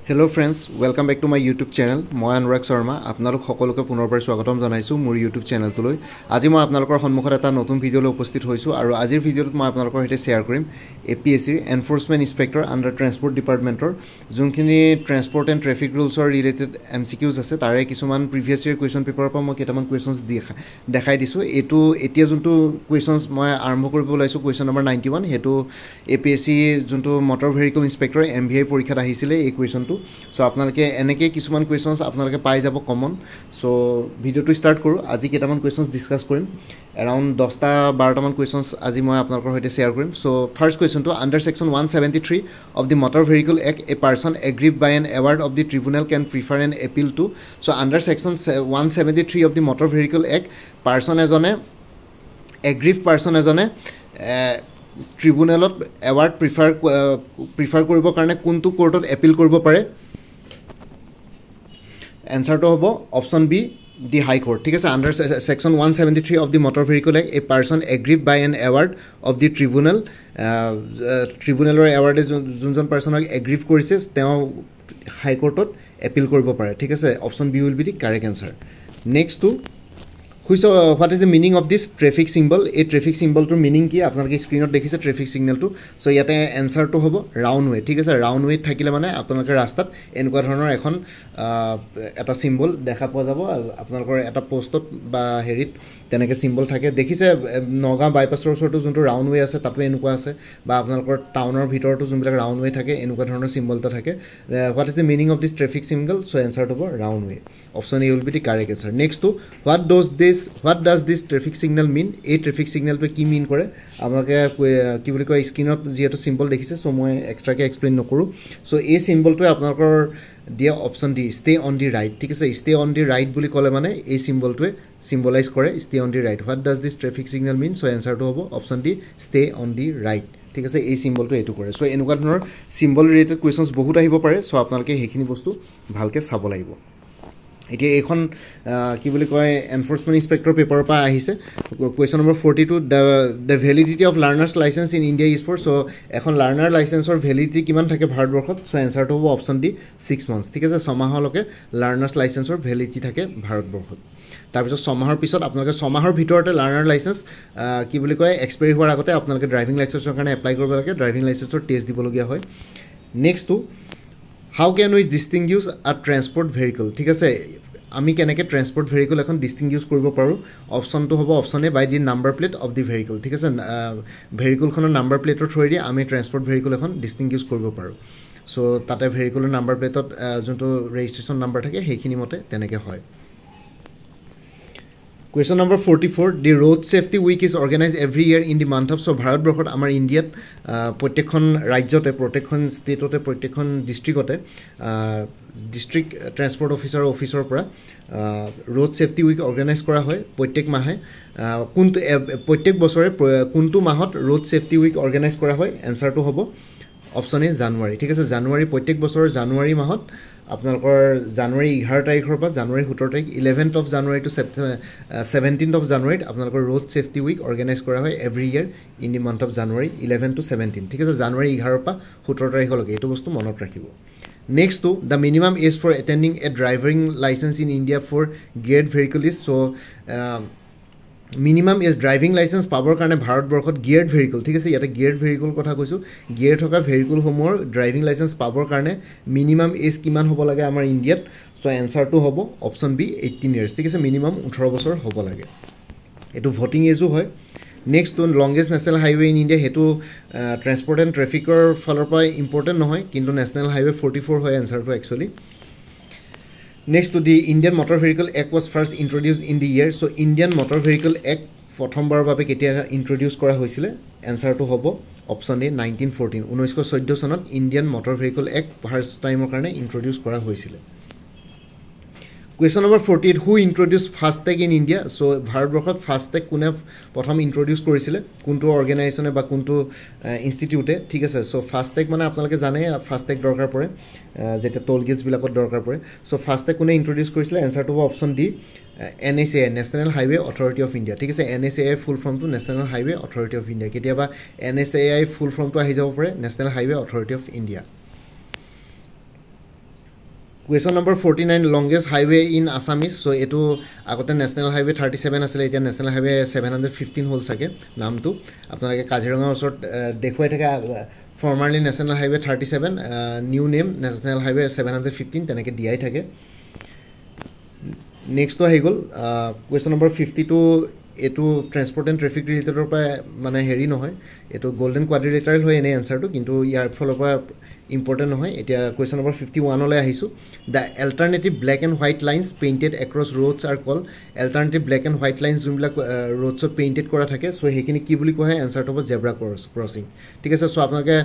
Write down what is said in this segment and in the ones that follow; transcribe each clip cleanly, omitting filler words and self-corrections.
Hello friends, welcome back to my YouTube channel. মই অনুৰাগ শৰ্মা আপোনালোক সকলোকে পুনৰবাৰ স্বাগতম জনাইছো মোৰ YouTube চেনেলটোলৈ। আজি মই আপোনালোকৰ সন্মুখত এটা নতুন ভিডিঅলৈ উপস্থিত হৈছো আৰু আজিৰ ভিডিঅ'ত মই আপোনালোকৰ সৈতে শেয়াৰ কৰিম APSC enforcement inspector under transport ডিপাৰ্টমেন্টৰ যোনখিনি ট্ৰান্সপোৰ্ট এণ্ড ট্ৰাফিক ৰুলছৰ ৰিলেটেড MCQs আছে তাৰে কিছুমান প্ৰিভিয়াছ ইয়াৰ কুৱেশ্যন পেপাৰৰ পৰা মই কেইটামান কুৱেশ্যনছ দেখাই দিছো। এটো এতিয়া যোনটো কুৱেশ্যনছ মই আৰম্ভ কৰিব ওলাইছো কুৱেশ্যন নম্বৰ 91 হেতু APSC যোনটো মটৰ ভেহিকল ইন্সপেক্টৰ MVI পৰীক্ষাত আহিছিলে এই কুৱেশ্যনটো। So আপোনালোকে এনেকৈ কিছুমান কুৱেশ্যনছ আপোনালোকে পাই যাব কমন। সো ভিডিঅ'টো ষ্টাৰ্ট কৰোঁ। আজি কেইটামান কুৱেশ্যনছ ডিছকাছ কৰিম। এৰাউণ্ড 10টা 12টামান কুৱেশ্যনছ আজি মই আপোনালোকৰ সৈতে শ্বেয়াৰ কৰিম। সো ফাৰ্ষ্ট কুৱেশ্যনটো under section 173 of the motor vehicle act a person aggrieve by an award of the tribunal can prefer an appeal to. So under section 173 of the motor vehicle act person এজনে aggrieve person এজনে ট্ৰিব্যুনেলত award prefer কৰিবৰ কাৰণে কোনটো কোৰ্টত appeal কৰিব পাৰে? এনসাৰটো হ'ব option B the high court. ঠিক আছে, under section 173 of the motor vehicle act a person aggrieve by an award of the tribunal ট্ৰিব্যুনেলৰ এৱাৰ্ডে যোনজন পাৰ্চনক এগ্ৰিভ কৰিছে তেওঁ হাই কোৰ্টত এপিল কৰিব পাৰে। ঠিক আছে, option B will be the correct answer. নেক্সটটো what is the meaning of this traffic symbol? এই ট্ৰেফিক চিম্বলটোৰ মিনিং কি আপোনালোকে স্ক্ৰীণত দেখিছে ট্ৰেফিক ছিগনেলটো। চ' ইয়াতে এনচাৰটো হ'ব ৰাউণ্ড ৱে। ঠিক আছে, ৰাউণ্ড ৱেত থাকিলে মানে আপোনালোকে ৰাস্তাত এনেকুৱা ধৰণৰ এখন এটা চিম্বল দেখা পোৱা যাব। আপোনালোকৰ এটা পোষ্টত বা হেৰিত তেনেকৈ চিম্বল থাকে দেখিছে। নগাঁও বাইপাছৰ ওচৰতো যোনটো ৰাউণ্ড ৱে আছে তাতো এনেকুৱা আছে, বা আপোনালোকৰ টাউনৰ ভিতৰতো যোনবিলাক ৰাউণ্ড ৱে থাকে এনেকুৱা ধৰণৰ চিম্বল এটা থাকে। What is the meaning of this traffic symbol? So' এনচাৰটো হ'ব round way. Option A will be the correct answer. নেক্সটটো what does this traffic signal mean? এই ট্ৰেফিক ছিগনেলটোৱে কি মিন কৰে? আপোনালোকে কি বুলি কয় স্ক্ৰীণত যিহেতু চিম্বল দেখিছে, চ' মই এক্সট্ৰাকৈ এক্সপ্লেইন নকৰোঁ। চ' এই চিম্বলটোৱে আপোনালোকৰ দিয়া option D stay on the right. ঠিক আছে, ষ্টে অন দি ৰাইট বুলি ক'লে মানে এই চিম্বলটোৱে চিম্বলাইজ কৰে stay on the right. What does this traffic signal mean? So' এনচাৰটো হ'ব option D stay on the right. ঠিক আছে, এই চিম্বলটো এইটো কৰে। চ' এনেকুৱা ধৰণৰ চিম্বল ৰিলেটেড কুৱেশ্যনছ বহুত আহিব পাৰে। চ' আপোনালোকে সেইখিনি বস্তু ভালকৈ চাব লাগিব। এতিয়া এইখন কি বুলি কয় এনফোৰ্সমেণ্ট ইন্সপেক্টৰ পেপাৰৰ পৰা আহিছে। Question number 42 the validity of learners licence in India is for. So' এখন লাৰ্নাৰ লাইচেন্সৰ ভেলিডিটি কিমান থাকে ভাৰতবৰ্ষত? চ' এনচাৰটো হ'ব অপশ্যন ডি 6 মান্থছ। ঠিক আছে, 6 মাহলৈকে লাৰ্নাৰ্ছ লাইচেন্সৰ ভেলিডিটি থাকে ভাৰতবৰ্ষত। তাৰপিছত 6 মাহৰ পিছত আপোনালোকে 6 মাহৰ ভিতৰতে লাৰ্নাৰ লাইচেন্স কি বুলি কয় এক্সপায়াৰী হোৱাৰ আগতে আপোনালোকে ড্ৰাইভিং লাইচেন্সৰ কাৰণে এপ্লাই কৰিব লাগে। ড্ৰাইভিং লাইচেন্সৰ টেষ্ট দিবলগীয়া হয়। নেক্সটটো হাউ কেন উই ডিষ্টিংগুইছ আ ট্ৰেন্সপৰ্ট ভেহিকল? ঠিক আছে, আমি কেনেকৈ ট্ৰেন্সপৰ্ট ভেহিকল এখন ডিষ্টিংগুইছ কৰিব পাৰোঁ? অপশ্যনটো হ'ব option A by the number plate of the vehicle. ঠিক আছে, ভেহিকলখনৰ নাম্বাৰ প্লেটৰ থ্ৰুৱেদি আমি ট্ৰেন্সপৰ্ট ভেহিকল এখন ডিষ্টিংগুইছ কৰিব পাৰোঁ। চ' তাতে ভেহিকলৰ নাম্বাৰ প্লেটত যোনটো ৰেজিষ্ট্ৰেশ্যন নাম্বাৰ থাকে সেইখিনি মতে তেনেকৈ হয়। Question number 44 the road safety week is organise every year in the month of. So' ভাৰতবৰ্ষত আমাৰ ইণ্ডিয়াত প্ৰত্যেকখন ৰাজ্যতে প্ৰত্যেকখন ষ্টেটতে প্ৰত্যেকখন ডিষ্ট্ৰিক্টতে ডিষ্ট্ৰিক্ট ট্ৰেন্সপৰ্ট অফিচৰ পৰা ৰোড ছেফটি উইক অৰ্গেনাইজ কৰা হয় প্ৰত্যেক মাহে। প্ৰত্যেক বছৰে কোনটো মাহত ৰোড ছেফটি উইক অৰ্গেনাইজ কৰা হয়? এনচাৰটো হ'ব অপশ্যন এ জানুৱাৰী। ঠিক আছে, জানুৱাৰী প্ৰত্যেক বছৰৰ জানুৱাৰী মাহত আপোনালোকৰ জানুৱাৰী 11 তাৰিখৰ পৰা জানুৱাৰী 17 তাৰিখ 11th of January to 17th of January আপোনালোকৰ ৰোড ছেফটি উইক অৰ্গেনাইজ কৰা হয় every year in the month of January 11 to 17। ঠিক আছে, জানুৱাৰী 11 পৰা 17 তাৰিখলৈকে এইটো বস্তু মনত ৰাখিব। নেক্সটটো the minimum age for attending a driving licence in India for geared vehicle is. So' minimum age driving licence পাবৰ কাৰণে ভাৰতবৰ্ষত গিয়েৰ্ড ভেহিকল, ঠিক আছে ইয়াতে গিয়েৰ্ড ভেহিকল কথা কৈছোঁ, গিয়েৰ থকা ভেহিকলসমূহৰ ড্ৰাইভিং লাইচেন্স পাবৰ কাৰণে মিনিমাম এজ কিমান হ'ব লাগে আমাৰ ইণ্ডিয়াত? চ' এনচাৰটো হ'ব অপশ্যন বি 18 years। ঠিক আছে, মিনিমাম 18 বছৰ হ'ব লাগে। এইটো ভোটিং এজো হয়। নেক্সটটো longest national highway in India, সেইটো ট্ৰেন্সপৰ্ট এণ্ড ট্ৰেফিকৰ ফালৰ পৰা ইম্পৰ্টেণ্ট নহয়, কিন্তু নেশ্যনেল হাইৱে 44 হয় এনচাৰটো একচুৱেলি। নেক্সটটো the Indian motor vehicle act was first introduce in the year. So' Indian motor vehicle act প্ৰথমবাৰৰ বাবে কেতিয়া ইণ্ট্ৰডিউচ কৰা হৈছিলে? এনচাৰটো হ'ব অপশ্যন এ 1914। 1914 চনত Indian motor vehicle act first টাইমৰ কাৰণে ইণ্ট্ৰডিউচ কৰা হৈছিলে। Question number 48 who introduce FASTag in India? So' ভাৰতবৰ্ষত ফাষ্টেগ কোনে প্ৰথম ইণ্ট্ৰডিউচ কৰিছিলে? কোনটো অৰ্গেনাইজেশ্যনে বা কোনটো ইনষ্টিটিউটে? ঠিক আছে, চ' ফাষ্টেগ মানে আপোনালোকে জানে ফাষ্টেগ দৰকাৰ পৰে যেতিয়া টোল গেটছবিলাকত দৰকাৰ পৰে। চ' ফাষ্টেগ কোনে ইণ্ট্ৰডিউচ কৰিছিলে? এনচাৰটো হ'ব option D NHAI national highway authority of India. ঠিক আছে, NHAI ফুল ফৰ্মটো national highway authority of India. কেতিয়াবা NHAI ফুল ফৰ্মটো আহি যাব পাৰে national highway authority of India. Question number 49 longest highway in Assamese so' এইটো আগতে নেশ্যনেল হাইৱে 37 আছিলে এতিয়া নেশ্যনেল হাইৱে 715 হ'ল চাগে নামটো আপোনালোকে কাজিৰঙাৰ ওচৰত দেখুৱাই থাকে formerly national highway 37 new name national highway 715 তেনেকৈ দিয়াই থাকে নেক্সটটো আহি গ'ল কুৱেশ্যন নম্বৰ 52 এইটো ট্ৰেন্সপৰ্ট এণ্ড ট্ৰেফিক ৰিলেটেডৰ পৰা মানে হেৰি নহয় এইটো গল্ডেন কোৱাড্ৰিলেটাৰেল হয় এনে এনচাৰটো কিন্তু ইয়াৰ ফালৰ পৰা ইম্পৰ্টেণ্ট নহয় এতিয়া কুৱেশ্যন নম্বৰ 51লৈ আহিছোঁ the alternative black and white lines painted across roads are call alternative black and white lines যোনবিলাক ৰোডছত পেইণ্টেড কৰা থাকে চ' সেইখিনি কি বুলি কোৱা হয় এনচাৰটো হ'ব জেব্ৰা ক্ৰছিং ঠিক আছে চ' আপোনালোকে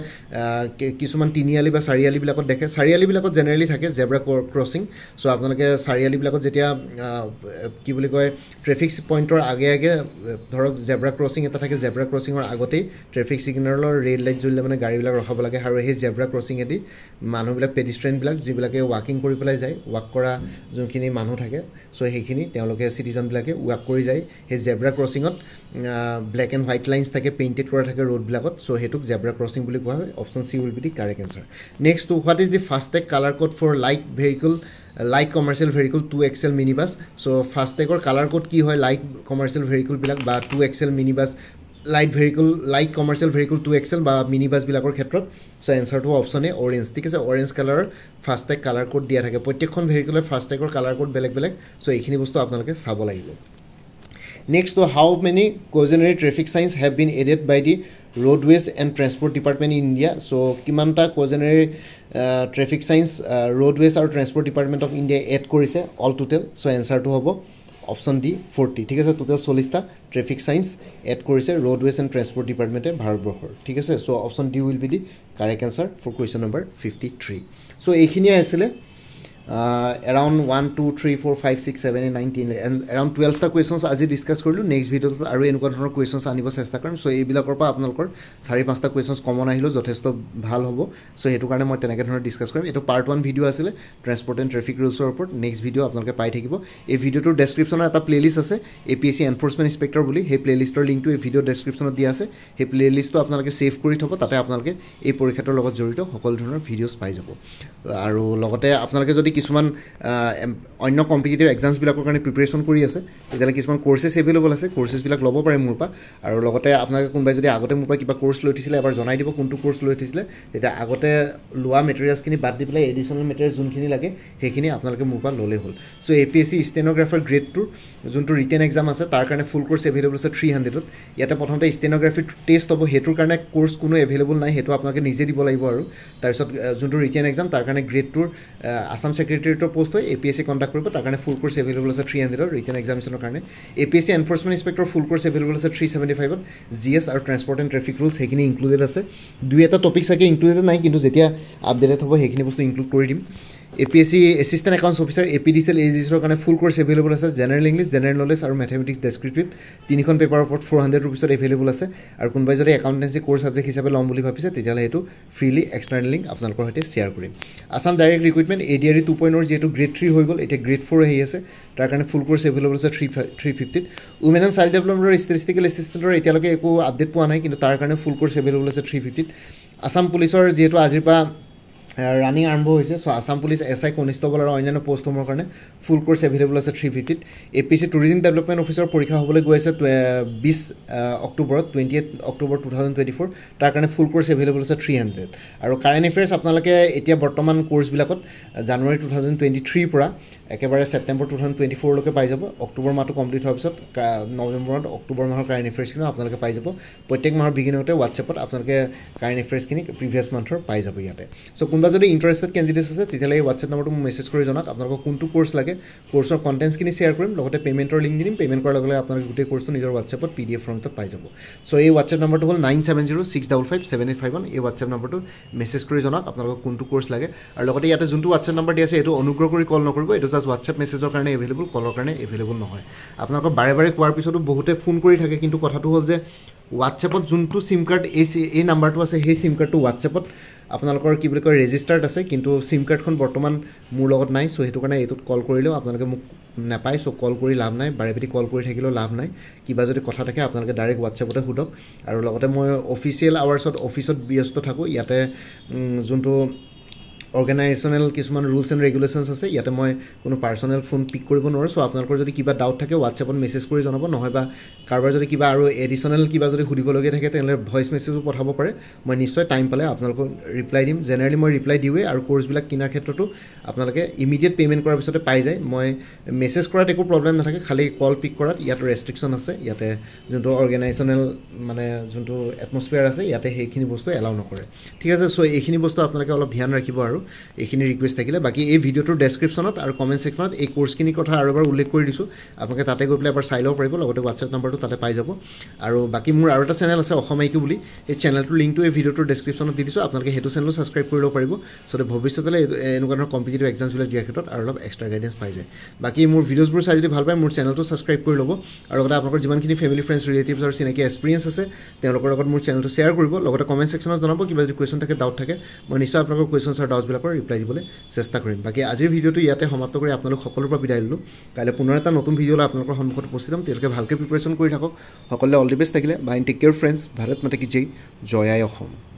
কিছুমান তিনিআলি বা চাৰিআলিবিলাকত দেখে চাৰিআলিবিলাকত জেনেৰেলি থাকে জেব্ৰা ক্ৰছিং চ' আপোনালোকে চাৰিআলিবিলাকত যেতিয়া কি বুলি কয় ট্ৰেফিক পইণ্টৰ আগে আগে ধৰক জেব্ৰা ক্ৰছিং এটা থাকে জেব্ৰা ক্ৰছিঙৰ আগতেই ট্ৰেফিক ছিগনেলৰ ৰেড লাইট জ্বলিলে মানে গাড়ীবিলাক ৰখাব লাগে আৰু সেই জেব্ৰা ক্ৰছিঙেদি মানুহবিলাক পেডিষ্ট্ৰিয়ানবিলাক যিবিলাকে ৱাকিং কৰি পেলাই যায় ৱাক কৰা যোনখিনি মানুহ থাকে চ' সেইখিনি তেওঁলোকে চিটিজনবিলাকে ৱাক কৰি যায় সেই জেব্ৰা ক্ৰছিঙত ব্লেক এণ্ড হোৱাইট লাইন্স থাকে পেইণ্টেড কৰা থাকে ৰোডবিলাকত চ' সেইটোক জেব্ৰা ক্ৰছিং বুলি কোৱা হয় option C will be the correct answer next what is the FASTag colour code for light vehicle light commercial vehicle 2XL mini bus so' ফাষ্টেগৰ colour code কি হয় লাইট কমাৰ্চিয়েল ভেহিকলবিলাক বা 2XL mini bus light commercial vehicle 2XL বা mini বাছবিলাকৰ ক্ষেত্ৰত চ' এনচাৰটো option A orange ঠিক আছে orange কালাৰৰ FASTag colour code দিয়া থাকে প্ৰত্যেকখন ভেহিকলৰ ফাষ্টেগৰ কালাৰ কোড বেলেগ বেলেগ চ' এইখিনি বস্তু আপোনালোকে চাব লাগিব next how many cautionary traffic signs have been added by the roadways and transport department in India so' কিমানটা কজেনেৰী ট্ৰেফিক চাইন্স ৰোডৱেজ আৰু ট্ৰেন্সপৰ্ট ডিপাৰ্টমেণ্ট অফ ইণ্ডিয়াই এড কৰিছে অল টোটেল চ' এনচাৰটো হ'ব অপশ্যন ডি 40 ঠিক আছে total 40টা traffic signs add কৰিছে ৰোডৱেজ এণ্ড ট্ৰেন্সপৰ্ট ডিপাৰ্টমেণ্টে ভাৰতবৰ্ষৰ ঠিক আছে so' option D will be the correct answer for question number 53 চ' এইখিনিয়ে আছিলে around 1 2 3 4 5 6 7 8 9 10 and around 12টা কুৱেশ্যনছ আজি ডিছকাছ কৰিলোঁ নেক্সট ভিডিঅ'ত আৰু এনেকুৱা ধৰণৰ কুৱেশ্যনছ আনিব চেষ্টা কৰিম চ' এইবিলাকৰ পৰা আপোনালোকৰ 4-5টা কুৱেশ্যনছ কমন আহিলেও যথেষ্ট ভাল হ'ব চ' সেইটো কাৰণে মই তেনেকৈ ধৰণৰ ডিছকাছ কৰিম এইটো পাৰ্ট 1 ভিডিঅ' আছিলে ট্ৰেন্সপৰ্ট এণ্ড ট্ৰেফিক ৰুলছৰ ওপৰত নেক্সট ভিডিঅ' আপোনালোকে পাই থাকিব এই ভিডিঅ'টোৰ ডেছক্ৰিপশ্যনত এটা প্লেলিষ্ট আছে APSC এনফৰ্চমেণ্ট ইনস্পেক্টৰ বুলি সেই প্লেলিষ্টৰ লিংকটো এই ভিডিঅ' ডেছক্ৰিপশ্যনত দিয়া আছে সেই প্লেলিষ্টটো আপোনালোকে ছেভ কৰি থ'ব তাতে আপোনালোকে এই পৰীক্ষাটোৰ লগত জড়িত সকলো ধৰণৰ ভিডিঅ'ছ পাই যাব আৰু লগতে আপোনালোকে যদি কিছুমান অন্য কম্পিটিটিভ এক্সামছবিলাকৰ কাৰণে প্ৰিপেৰেশ্যন কৰি আছে তেতিয়াহ'লে কিছুমান কোৰ্চেছ এভেইলেবল আছে কোৰ্চেছবিলাক ল'ব পাৰে মোৰ পৰা আৰু লগতে আপোনালোকে কোনোবাই যদি আগতে মোৰ পৰা কিবা কোৰ্চ লৈ থৈছিলে এবাৰ জনাই দিব কোনটো কোৰ্চ লৈ থৈছিলে তেতিয়া আগতে লোৱা মেটেৰিয়েলছখিনি বাদ দি পেলাই এডিশ্যনেল মেটেৰিয়েলছ যোনখিনি লাগে সেইখিনি আপোনালোকে মোৰ পৰা ল'লেই হ'ল চ' APSC ষ্টেন'গ্ৰাফাৰ গ্ৰেডটোৰ যোনটো ৰিটেন এক্সাম আছে তাৰ কাৰণে ফুল কোৰ্চ এভেইলেবল আছে 300ত ইয়াতে প্ৰথমতে ষ্টেন'গ্ৰাফিৰ টেষ্ট হ'ব সেইটোৰ কাৰণে কোৰ্চ কোনো এভেইলেবল নাই সেইটো আপোনালোকে নিজে দিব লাগিব আৰু তাৰপিছত যোনটো ৰিটেন এক্সাম তাৰ কাৰণে গ্ৰেডটোৰ আছাম ছেক্ৰেটেৰিয়েটৰ পোষ্ট হয় APSC কণ্ডাক্ট কৰিব তাৰ কাৰণে ফুল কোৰ্চ এভেইলেবল আছে 300ৰ ৰিটেন এক্সামিনেশ্যনৰ কাৰণে APSC এনফৰ্চমেণ্ট ইনস্পেক্টৰ ফুল কোৰ্চ এভেইলেবল আছে 375ত GS আৰু ট্ৰেন্সপৰ্ট এণ্ড ট্ৰেফিক ৰুলছ সেইখিনি ইনক্লুডেড আছে দুই এটা টপিক চাগে ইনক্লুডেড নাই কিন্তু যেতিয়া আপডেটেড হ'ব সেইখিনি বস্তু ইনক্লুড কৰি দিম APSC assistant accounts officer APDCL AGCৰ কাৰণে ফুল কোৰ্চ এভেইলেবল আছে জেনেৰেল ইংলিছ জেনেৰেল নলেজ আৰু মেথমেটিক্স ডেছক্ৰিপটিভ 3খন পেপাৰৰ ওপৰত 400 ৰুপিছত এভেইলেবল আছে আৰু কোনোবাই যদি একাউণ্টেঞ্চি কোৰ্চ ছাবজেক্ট হিচাপে ল'ম বুলি ভাবিছে তেতিয়াহ'লে সেইটো ফ্ৰীলি এক্সটাৰ্নেল লিংক আপোনালোকৰ সৈতে শ্বেয়াৰ কৰিম আছাম ডাইৰেক্ট ৰিক্ৰুইটমেণ্ট ADRE 2.0 যিহেতু গ্ৰেড 3 হৈ গ'ল এতিয়া গ্ৰেড 4 আহি আছে তাৰ কাৰণে ফুল কোৰ্চ এভেইলেবল আছে 350ত উমেন এণ্ড চাইল্ড ডেভেলপমেণ্টৰ ষ্টেটিষ্টিকেল এছিষ্টেণ্টৰ এতিয়ালৈকে একো আপডেট পোৱা নাই কিন্তু তাৰ কাৰণে ফুল কোৰ্চ এভেইলেবল আছে 350ত আছাম পুলিচৰ যিহেতু আজিৰ পৰা ৰানিং আৰম্ভ হৈছে চ' আছাম পুলিচ SI কনিষ্টবল আৰু অন্যান্য পষ্টসমূহৰ কাৰণে ফুল কোৰ্চ এভেইলেবল আছে 350ত APSC টুৰিজিম ডেভেলপমেণ্ট অফিচৰ পৰীক্ষা হ'বলৈ গৈ আছে 20 অক্টোবৰত 28 অক্টোবৰ 2024 তাৰ কাৰণে ফুল কোৰ্চ এভেইলেবল আছে 300 আৰু কাৰেণ্ট এফেয়াৰ্ছ আপোনালোকে এতিয়া বৰ্তমান কোৰ্চবিলাকত জানুৱাৰী 2023 পৰা একেবাৰে ছেপ্টেম্বৰ 2024 লৈকে পাই যাব অক্টোবৰ মাহটো কমপ্লিট হোৱাৰ পিছত নৱেম্বৰত অক্টোবৰ মাহৰ কাৰেণ্ট এফেয়াৰ্ছখিনি আপোনালোকে পাই যাব প্ৰত্যেক মাহৰ বিগিনিঙতে হোৱাটছএপত আপোনালোকে কাৰেণ্ট এফেয়াৰ্ছখিনি প্ৰিভিয়াছ মান্থৰ পাই যাব ইয়াতে চ' কোনোবা যদি ইণ্টাৰেষ্টেড কেণ্ডিডেটছ আছে তেতিয়াহ'লে এই হোৱাটছএপ নম্বৰটো মোক মেছেজ কৰি জনাওক আপোনালোকক কোনটো কোৰ্চ লাগে কোৰ্চৰ কণ্টেণ্টছখিনি শ্বেয়াৰ কৰিম লগতে পে'মেণ্টৰ লিংক দিম পে'মেণ্ট কৰাৰ লগে লগে আপোনালোকে গোটেই কোৰ্চটো নিজৰ হোৱাটছএপত PDF ফৰ্মত পাই যাব চ' এই হোৱাটছএপ নম্বৰটো হ'ল 9706557851 এই হোৱাটছএপ নম্বৰটো মেছেজ কৰি জনাওক আপোনালোকক কোনটো কোৰ্চ লাগে আৰু লগতে ইয়াতে যোনটো হোৱাটছএপ নম্বৰ দিয়া আছে এইটো অনুগ্ৰহ কৰি কল নকৰিব এইটো জাষ্ট হোৱাটছএপ মেছেজৰ কাৰণে এভেইলেবল কলৰ কাৰণে এভেইলেবল নহয় আপোনালোকক বাৰে বাৰে কোৱাৰ পিছতো বহুতে ফোন কৰি থাকে কিন্তু কথাটো হ'ল যে হোৱাটছএপত যোনটো চিম কাৰ্ড এই নাম্বাৰটো আছে সেই চিম কাৰ্ডটো হোৱাটছএপত আপোনালোকৰ কি বুলি কয় ৰেজিষ্টাৰ্ড আছে কিন্তু চিম কাৰ্ডখন বৰ্তমান মোৰ লগত নাই চ' সেইটো কাৰণে এইটোত কল কৰিলেও আপোনালোকে মোক নাপায় চ' কল কৰি লাভ নাই বাৰে পাতি কল কৰি থাকিলেও লাভ নাই কিবা যদি কথা থাকে আপোনালোকে ডাইৰেক্ট হোৱাটছএপতে সোধক আৰু লগতে মই অফিচিয়েল আৱাৰ্ছত অফিচত ব্যস্ত থাকোঁ ইয়াতে যোনটো অৰ্গেনাইজেশ্যনেল কিছুমান ৰুলছ এণ্ড ৰেগুলেশ্যনছ আছে ইয়াতে মই কোনো পাৰ্চনেল ফোন পিক কৰিব নোৱাৰোঁ চ' আপোনালোকৰ যদি কিবা ডাউট থাকে হোৱাটছএপত মেছেজ কৰি জনাব নহয় বা কাৰোবাৰ যদি কিবা আৰু এডিশ্যনেল কিবা যদি সুধিবলগীয়া থাকে তেনেহ'লে ভইচ মেছেজো পঠাব পাৰে মই নিশ্চয় টাইম পালে আপোনালোকক ৰিপ্লাই দিম জেনেৰেলি মই ৰিপ্লাই দিওঁৱেই আৰু কোৰ্চবিলাক কিনাৰ ক্ষেত্ৰতো আপোনালোকে ইমিডিয়েট পে'মেণ্ট কৰাৰ পিছতে পাই যায় মই মেছেজ কৰাত একো প্ৰব্লেম নাথাকে খালি কল পিক কৰাত ইয়াত ৰেষ্ট্ৰিকশ্যন আছে ইয়াতে যোনটো অৰ্গেনাইজেশ্যনেল মানে যোনটো এটমস্ফিয়াৰ আছে ইয়াতে সেইখিনি বস্তু এলাউ নকৰে ঠিক আছে চ' এইখিনি বস্তু আপোনালোকে অলপ ধ্যান ৰাখিব আৰু এইখিনি ৰিকুৱেষ্ট থাকিলে বাকী এই ভিডিঅ'টোৰ ডেছক্ৰিপশ্যনত আৰু কমেণ্ট ছেকশ্যনত এই কোৰ্চখিনিৰ কথা আৰু এবাৰ উল্লেখ কৰি দিছোঁ আপোনালোকে তাতে গৈ পেলাই এবাৰ চাই ল'ব পাৰিব লগতে হোৱাটছএপ নাম্বাৰটো তাতে পাই যাব আৰু বাকী মোৰ আৰু এটা চেনেল আছে অসম আইকিউ বুলি এই চেনেলটোৰ লিংকটো এই ভিডিঅ'টোৰ ডেছক্ৰিপশ্যনত দি দিছোঁ আপোনালোকে সেইটো চেনেলো ছাবস্ক্ৰাইব কৰি ল'ব পাৰিব চ' ভৱিষ্যতলৈ এনেকুৱা ধৰণৰ কম্পিটিটিভ এক্সামছবিলাক দিয়াৰ ক্ষেত্ৰত আৰু অলপ এক্সট্ৰা গাইডেঞ্চ পাই যায় বাকী মোৰ ভিডিঅ'ছবোৰ চাই যদি ভাল পায় মোৰ চেনেলটো ছাবস্ক্ৰাইব কৰি ল'ব আৰু লগতে আপোনালোকৰ যিমানখিনি ফেমিলি ফ্ৰেণ্ডছ ৰিলেটিভছ আৰু চিনাকি এক্সপিৰিয়েঞ্চ আছে তেওঁলোকৰ লগত মোৰ চেনেলটো শ্বেয়াৰ কৰিব লগতে কমেণ্ট ছেকশ্যনত জনাব কিবা যদি কুৱেশ্যন থাকে ডাউট থাকে মই নিশ্চয় আপোনালোকৰ কুৱেশ্যনছ আৰু ডাউটছবিলাকৰ ৰিপ্লাই দিবলৈ চেষ্টা কৰিম বাকী আজিৰ ভিডিঅ'টো ইয়াতে সমাপ্ত কৰি আপোনালোক সকলোৰ পৰা বিদায় ল'লোঁ কাইলৈ পুনৰ এটা নতুন ভিডিঅ'লৈ আপোনালোকৰ সন্মুখত উপস্থিত হ'ম তেওঁলোকে ভালকৈ প্ৰিপেৰেশ্যন কৰি থাকক সকলোৱে অল দি বেষ্ট থাকিলে bye take care friends Bharat মাতা কি জয় আই অসম